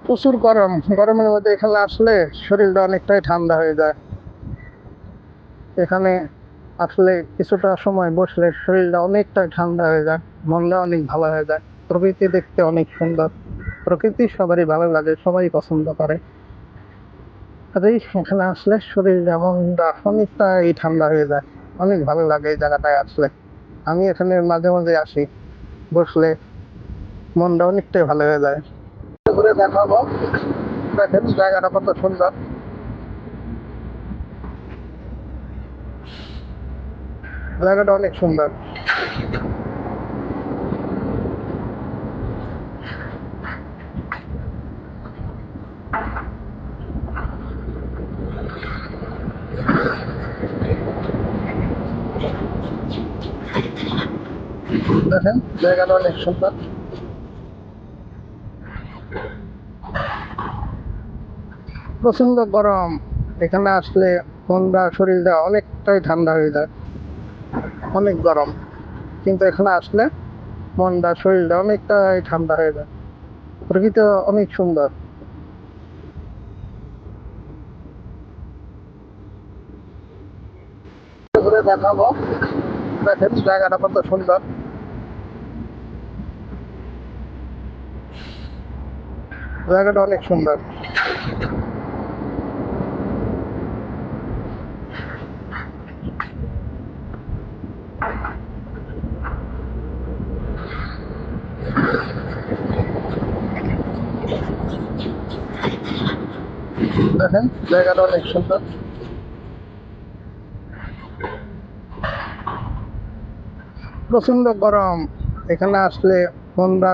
প্রচুর গরম। গরমের মধ্যে এখানে আসলে শরীরটা অনেকটাই ঠান্ডা হয়ে যায়। এখানে আসলে কিছুটা সময় বসলে শরীরটা অনেকটাই ঠান্ডা হয়ে যায়, মনটা অনেক ভালো হয়ে যায়। প্রকৃতি দেখতে অনেক সুন্দর। প্রকৃতি সবারই ভালো লাগে, সবাই পছন্দ করে। কাজেই এখানে আসলে শরীরটা মনটা অনেকটাই ঠান্ডা হয়ে যায়। অনেক ভালো লাগে এই জায়গাটায় আসলে। আমি এখানে মাঝে মাঝে আসি, বসলে মনটা অনেকটাই ভালো হয়ে যায়। ঘুরে দেখাবো, দেখেন জায়গাটা কত সুন্দর। জায়গাটা অনেক সুন্দর। দেখেন জায়গাটা অনেক সুন্দর। প্রচন্ড গরম। এখানে আসলে মনটা শরীরটা অনেকটাই ঠান্ডা হয়ে যায়। অনেক গরম, কিন্তু এখানে আসলে মনটা শরীরটা অনেকটাই ঠান্ডা হয়ে যায়। প্রকৃতি অনেক সুন্দর। ঘুরে দেখাবো, দেখেন জায়গাটা কত সুন্দর। জায়গাটা অনেক সুন্দর। দেখেন জায়গাটা অনেক সুন্দর। প্রচন্ড গরম। এখানে আসলে মনটা